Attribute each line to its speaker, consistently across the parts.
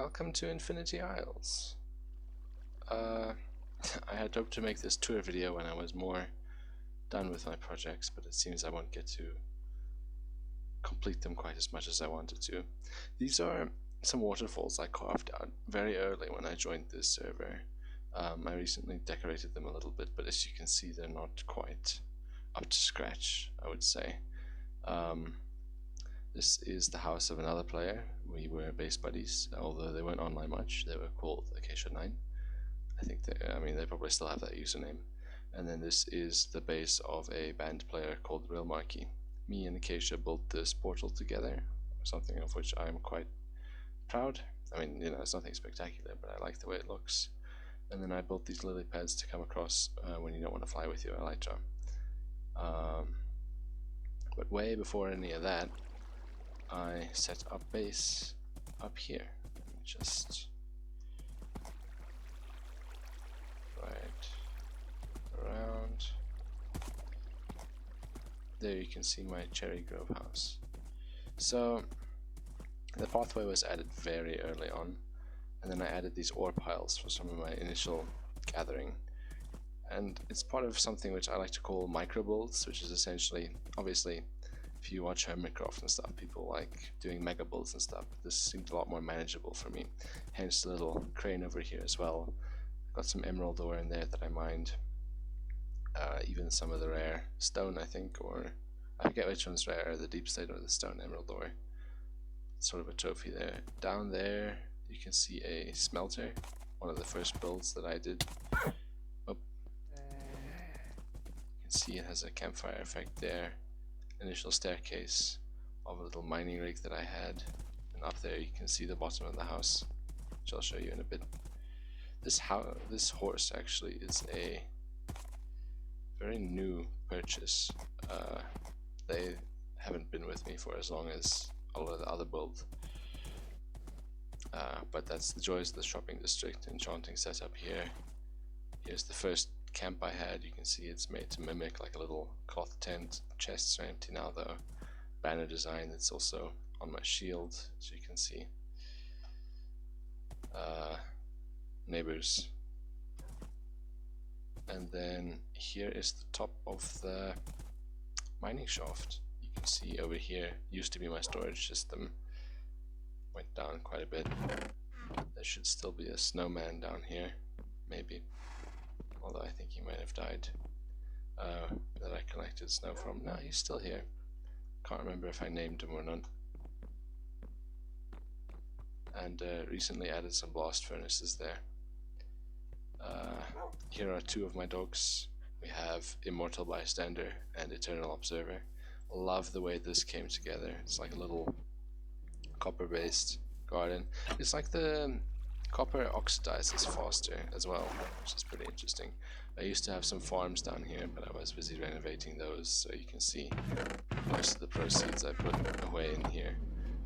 Speaker 1: Welcome to Infinity Isles. I had hoped to make this tour video when I was more done with my projects, but it seems I won't get to complete them quite as much as I wanted to. These are some waterfalls I carved out very early when I joined this server. I recently decorated them a little bit, but as you can see they're not quite up to scratch, I would say. This is the house of another player. We were base buddies, although they weren't online much. They were called Acacia9. I think they probably still have that username. And then this is the base of a band player called Real Marquee. Me and Acacia built this portal together, something of which I'm quite proud. I mean, it's nothing spectacular, but I like the way it looks. And then I built these lily pads to come across when you don't want to fly with your elytra. But way before any of that, I set up base up here. Just right around there. You can see my Cherry Grove house. So the pathway was added very early on, and then I added these ore piles for some of my initial gathering. And it's part of something which I like to call micro builds, which is essentially, obviously, if you watch Hermitcraft and stuff, people like doing mega builds and stuff. This seemed a lot more manageable for me. Hence the little crane over here as well. Got some emerald ore in there that I mined. Even some of the rare stone, I think, or I forget which one's rare, the deep state or the stone emerald ore. Sort of a trophy there. Down there you can see a smelter, one of the first builds that I did. Oh. You can see it has a campfire effect there. Initial staircase of a little mining rig that I had, and up there you can see the bottom of the house, which I'll show you in a bit. This horse actually is a very new purchase. They haven't been with me for as long as all of the other builds, but that's the joys of the shopping district. Enchanting setup here. Here's the first camp I had. You can see it's made to mimic like a little cloth tent. Chests are empty now though. Banner design that's also on my shield, as you can see. Neighbors. And then here is the top of the mining shaft. You can see over here used to be my storage system. Went down quite a bit. There should still be a snowman down here, maybe. Although I think he might have died. That I collected snow from. No, he's still here. Can't remember if I named him or not. And recently added some blast furnaces there. Here are two of my dogs. We have Immortal Bystander and Eternal Observer. Love the way this came together. It's like a little copper based garden. It's like the copper oxidizes faster as well, which is pretty interesting. I used to have some farms down here, but I was busy renovating those, so you can see most of the proceeds I put away in here.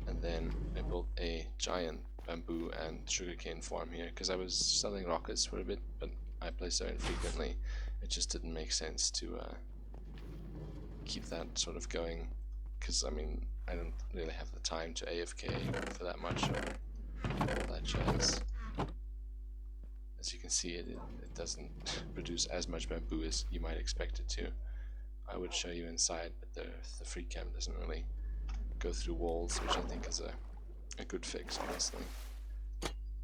Speaker 1: And then I built a giant bamboo and sugarcane farm here, because I was selling rockets for a bit, but I play so infrequently, it just didn't make sense to keep that sort of going, because I mean, I don't really have the time to AFK for that much, or all that jazz. As you can see, it doesn't produce as much bamboo as you might expect it to. I would show you inside, but the free cam doesn't really go through walls, which I think is a good fix, honestly.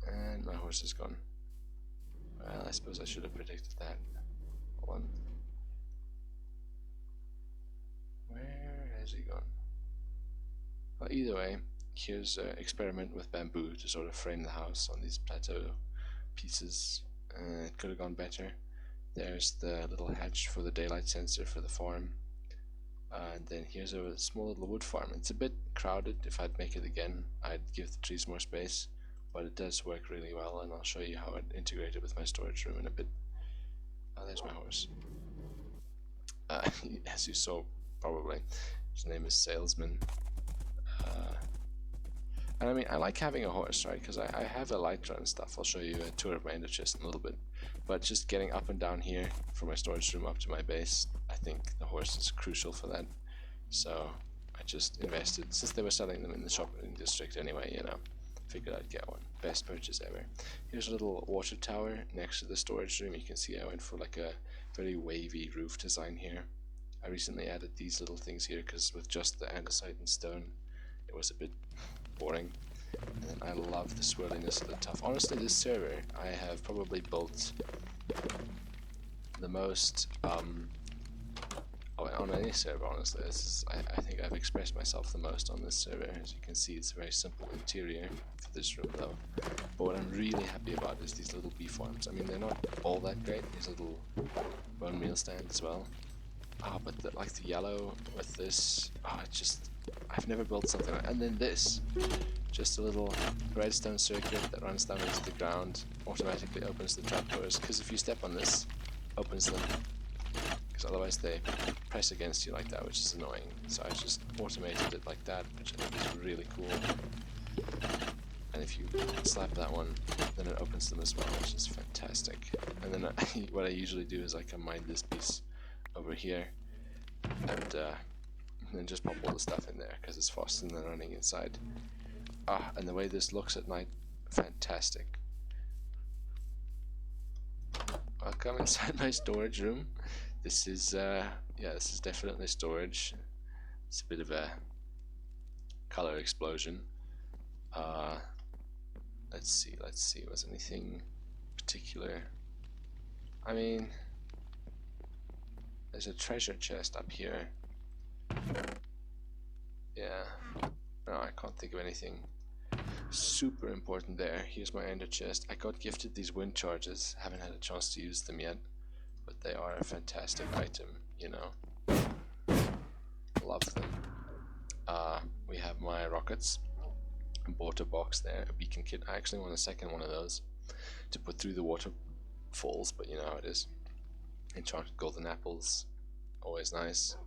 Speaker 1: And my horse is gone. Well, I suppose I should have predicted that. Hold on. Where has he gone? Well, either way, here's an experiment with bamboo to sort of frame the house on these plateau pieces. It could have gone better. There's the little hatch for the daylight sensor for the farm. And then here's a small little wood farm. It's a bit crowded. If I'd make it again, I'd give the trees more space, but it does work really well, and I'll show you how it integrated with my storage room in a bit. There's my horse. As you saw, probably, his name is Salesman. And I mean, I like having a horse, right? Because I have elytra and stuff. I'll show you a tour of my ender chest in a little bit. But just getting up and down here from my storage room up to my base, I think the horse is crucial for that. So I just invested, since they were selling them in the shopping district anyway, figured I'd get one. Best purchase ever. Here's a little water tower next to the storage room. You can see I went for like a very wavy roof design here. I recently added these little things here because with just the andesite and stone it was a bit boring. And then I love the swirliness of the tuff. Honestly, this server I have probably built the most on any server, honestly. I think I've expressed myself the most on this server. As you can see, it's a very simple interior for this room though. But what I'm really happy about is these little bee farms. I mean, they're not all that great. These little bone meal stand as well. But like the yellow with this, I've never built something like. And then this, just a little redstone circuit that runs down into the ground, automatically opens the trapdoors. Because if you step on this, opens them. Because otherwise they press against you like that, which is annoying. So I just automated it like that, which I think is really cool. And if you slap that one, then it opens them as well, which is fantastic. And then what I usually do is I combine this piece over here and then just pop all the stuff in there because it's faster than running inside. And the way this looks at night, fantastic. Welcome inside my storage room. This is this is definitely storage. It's a bit of a color explosion. Let's see, was anything particular? I mean, there's a treasure chest up here. Yeah, no, I can't think of anything super important there. Here's my ender chest. I got gifted these wind charges. Haven't had a chance to use them yet, but they are a fantastic item, you know. Love them. We have my rockets. I bought a box there, a beacon kit. I actually want a second one of those to put through the waterfalls, but you know how it is. Enchanted golden apples, always nice.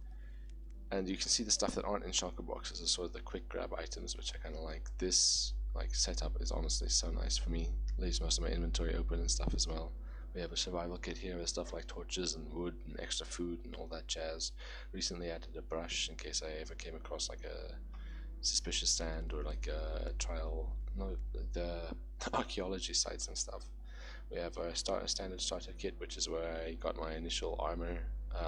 Speaker 1: And you can see the stuff that aren't in shulker boxes are sort of the quick grab items, which I kind of like. This setup is honestly so nice for me. Leaves most of my inventory open and stuff as well. We have a survival kit here with stuff like torches and wood and extra food and all that jazz. Recently added a brush in case I ever came across like a suspicious sand or like a the archaeology sites and stuff. We have a standard starter kit, which is where I got my initial armor,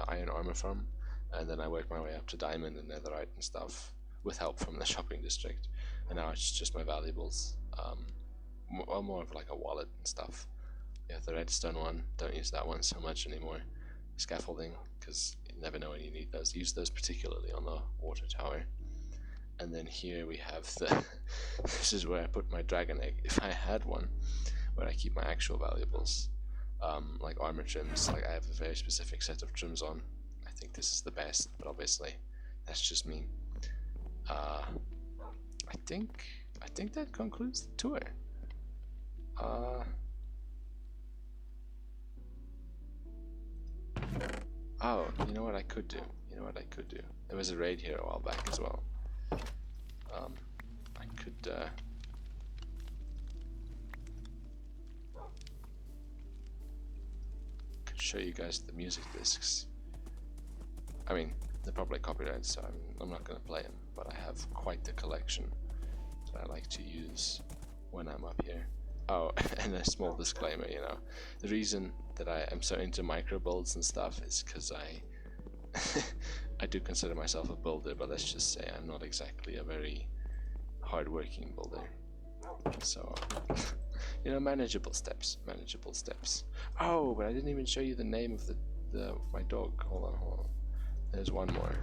Speaker 1: iron armor from, and then I worked my way up to diamond and netherite and stuff with help from the shopping district. And now it's just my valuables, more of like a wallet and stuff. We have the redstone one. Don't use that one so much anymore. Scaffolding, because you never know when you need those. Use those particularly on the water tower. And then here we have the this is where I put my dragon egg, if I had one, where I keep my actual valuables, like armor trims. Like I have a very specific set of trims on. I think this is the best, but obviously that's just me. I think that concludes the tour. Oh, you know what I could do? There was a raid here a while back as well. I could show you guys the music discs. I mean, they're probably copyrighted, so I'm not going to play them, but I have quite the collection that I like to use when I'm up here. Oh, and a small disclaimer, you know, the reason that I am so into micro builds and stuff is because I do consider myself a builder, but let's just say I'm not exactly a very hard-working builder. So, you know, manageable steps. Oh, but I didn't even show you the name of my dog. Hold on. There's one more.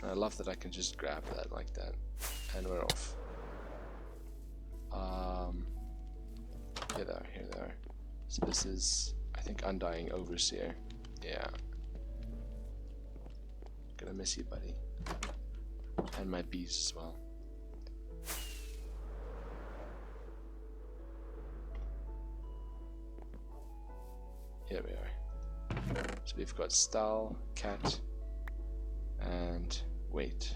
Speaker 1: I love that I can just grab that like that, and we're off. Here they are. So this is, I think, Undying Overseer. Yeah. Gonna miss you, buddy. And my bees as well. Here we are. So we've got Style, Cat, and Wait.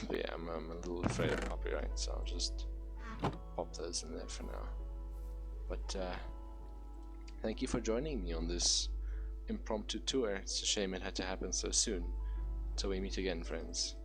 Speaker 1: But yeah, I'm a little afraid of copyright, so I'll just pop those in there for now. But thank you for joining me on this impromptu tour. It's a shame it had to happen so soon. Till we meet again, friends.